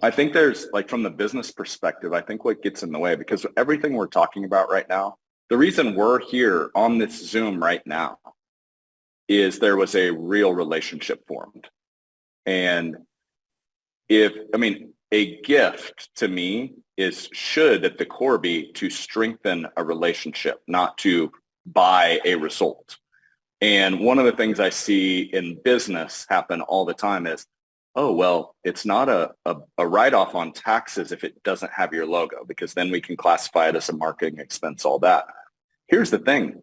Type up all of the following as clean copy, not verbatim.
I think there's like from the business perspective, I think what gets in the way because everything we're talking about right now, the reason we're here on this Zoom right now is there was a real relationship formed. And a gift to me should at the core be to strengthen a relationship, not to buy a result. And one of the things I see in business happen all the time is, oh, well, it's not a write-off on taxes if it doesn't have your logo, because then we can classify it as a marketing expense, all that. Here's the thing.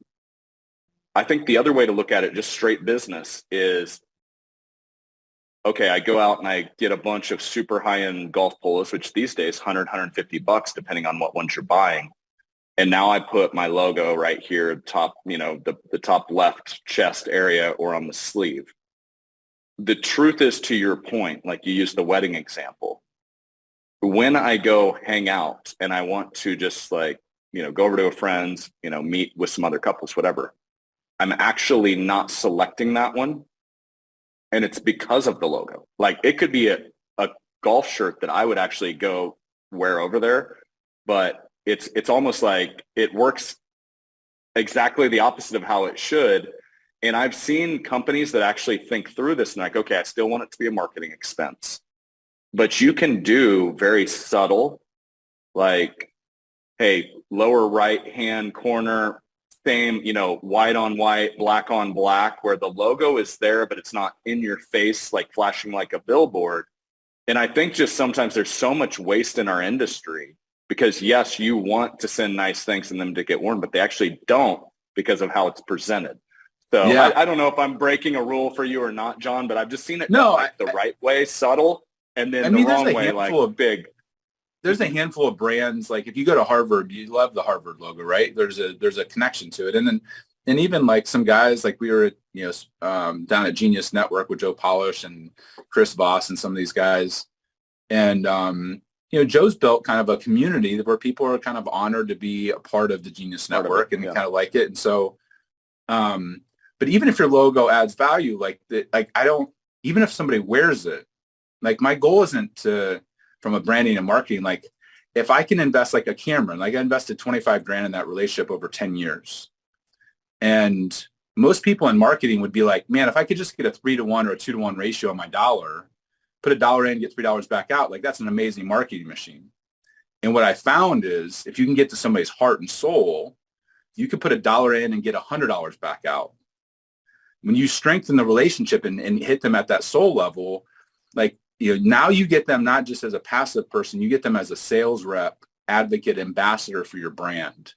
I think the other way to look at it, just straight business, is, okay, I go out and I get a bunch of super high-end golf polos, which these days, 100, 150 bucks, depending on what ones you're buying. And now I put my logo right here, top, the top left chest area or on the sleeve. The truth is, to your point, like you used the wedding example, when I go hang out and I want to just go over to a friend's, meet with some other couples, whatever, I'm actually not selecting that one. And it's because of the logo. Like it could be a golf shirt that I would actually go wear over there, but it's almost like it works exactly the opposite of how it should. And I've seen companies that actually think through this and like, okay, I still want it to be a marketing expense, but you can do very subtle, like, hey, lower right-hand corner, same, white on white, black on black, where the logo is there, but it's not in your face, like flashing like a billboard. And I think just sometimes there's so much waste in our industry because yes, you want to send nice things and them to get worn, but they actually don't because of how it's presented. So yeah. I don't know if I'm breaking a rule for you or not, John, but I've just seen it done the right way, subtle, and then the wrong way, like big. There's a handful of brands. Like if you go to Harvard, you love the Harvard logo, right? There's a connection to it. And even like some guys, like we were, down at Genius Network with Joe Polish and Chris Voss and some of these guys. And, Joe's built kind of a community where people are kind of honored to be a part of the Genius Network and kind of like it. And so, but even if your logo adds value, even if somebody wears it, like my goal isn't to, from a branding and marketing, like if I can invest like a Cameron, like I invested 25 grand in that relationship over 10 years. And most people in marketing would be like, man, if I could just get a 3-to-1 or a 2-to-1 ratio on my dollar, put $1 in, get $3 back out, like that's an amazing marketing machine. And what I found is if you can get to somebody's heart and soul, you could put $1 in and get $100 back out. When you strengthen the relationship and hit them at that soul level, like, now you get them not just as a passive person, you get them as a sales rep, advocate, ambassador for your brand.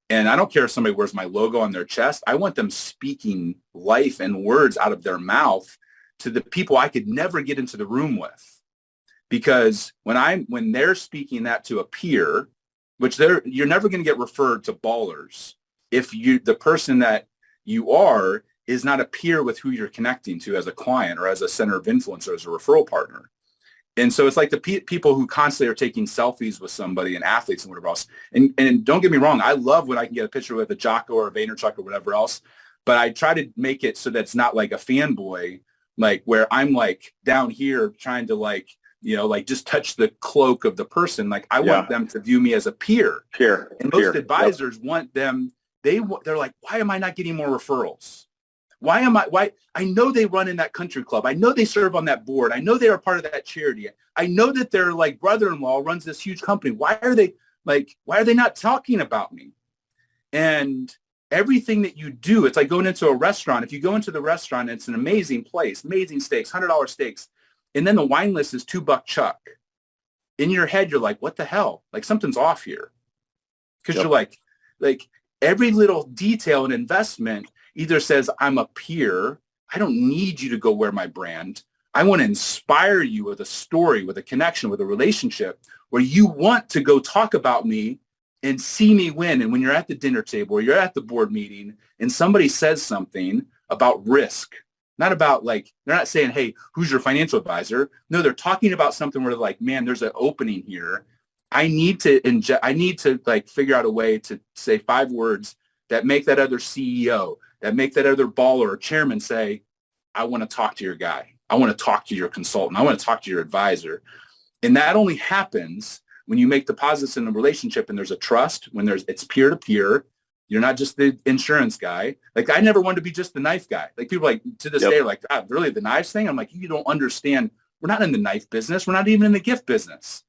And I don't care if somebody wears my logo on their chest. I want them speaking life and words out of their mouth to the people I could never get into the room with. Because when they're speaking that to a peer, which you're never going to get referred to ballers if the person that you are is not a peer with who you're connecting to as a client or as a center of influence or as a referral partner. And so it's like the people who constantly are taking selfies with somebody and athletes and whatever else. And don't get me wrong, I love when I can get a picture with a Jocko or a Vaynerchuk or whatever else, but I try to make it so that's not like a fanboy, like where I'm like down here trying to like just touch the cloak of the person. Like I want them to view me as a peer. And most advisors want them, they're like, why am I not getting more referrals? Why I know they run in that country club. I know they serve on that board. I know they are part of that charity. I know that their like brother-in-law runs this huge company. Why are they not talking about me? And everything that you do, it's like going into a restaurant. If you go into the restaurant, it's an amazing place, amazing steaks, $100 steaks. And then the wine list is $2 Chuck. In your head, you're like, what the hell? Like something's off here. Because you're like every little detail and investment either says I'm a peer. I don't need you to go wear my brand. I want to inspire you with a story, with a connection, with a relationship where you want to go talk about me and see me win. And when you're at the dinner table or you're at the board meeting and somebody says something about risk, not about like, they're not saying, hey, who's your financial advisor? No, they're talking about something where they're like, man, there's an opening here. I need to like figure out a way to say 5 words that make that other CEO, that make that other baller or chairman say, I want to talk to your guy. I want to talk to your consultant. I want to talk to your advisor. And that only happens when you make deposits in a relationship and there's a trust, when it's peer to peer. You're not just the insurance guy. Like, I never wanted to be just the knife guy. Like, people like to this day are like, God, really, the knives thing? I'm like, you don't understand. We're not in the knife business. We're not even in the gift business.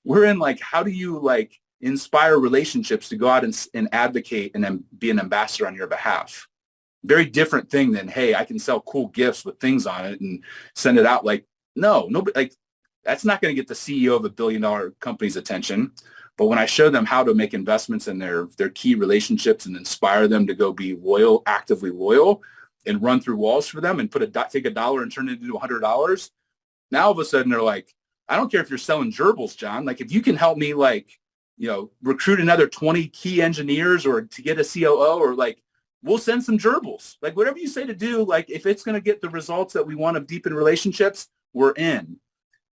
We're in like, how do you like inspire relationships to go out and advocate and then be an ambassador on your behalf? Very different thing than, hey, I can sell cool gifts with things on it and send it out. Like, no, nobody, like, that's not going to get the CEO of $1 billion company's attention. But when I show them how to make investments in their key relationships and inspire them to go be loyal, actively loyal, and run through walls for them and take $1 and turn it into $100, now all of a sudden they're like, I don't care if you're selling gerbils, John. Like, if you can help me, like, recruit another 20 key engineers or to get a COO, or like, we'll send some gerbils. Like, whatever you say to do, like, if it's going to get the results that we want to deepen relationships, we're in.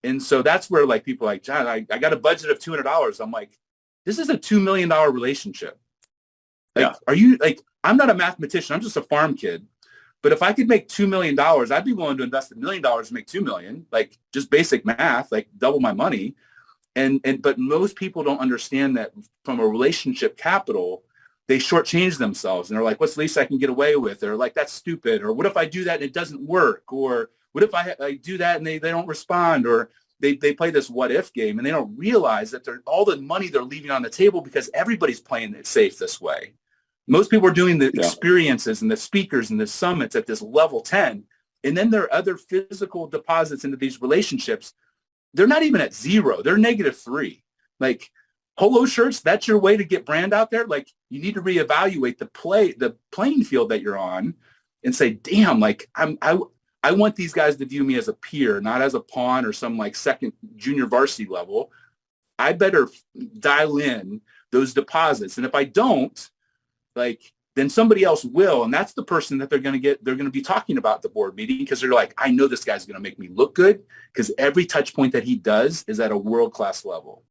And so that's where, like, people are like, John, I got a budget of $200. I'm like, this is a $2 million relationship. Like, are you, like, I'm not a mathematician. I'm just a farm kid. But if I could make $2 million, I'd be willing to invest $1 million to make $2 million, like, just basic math, like double my money. But most people don't understand that from a relationship capital, they shortchange themselves and they're like, what's the least I can get away with? Or like, that's stupid. Or what if I do that and it doesn't work? Or what if I do that and they don't respond? Or they play this what if game and they don't realize that all the money they're leaving on the table because everybody's playing it safe this way. Most people are doing the experiences and the speakers and the summits at this level 10. And then there are other physical deposits into these relationships. They're not even at 0. They're -3. Like, polo shirts, that's your way to get brand out there. Like, you need to reevaluate the playing field that you're on and say, damn, like, I want these guys to view me as a peer, not as a pawn or some like second junior varsity level. I better dial in those deposits. And if I don't, like, then somebody else will. And that's the person that they're going to be talking about at the board meeting, because they're like, I know this guy's going to make me look good because every touch point that he does is at a world-class level.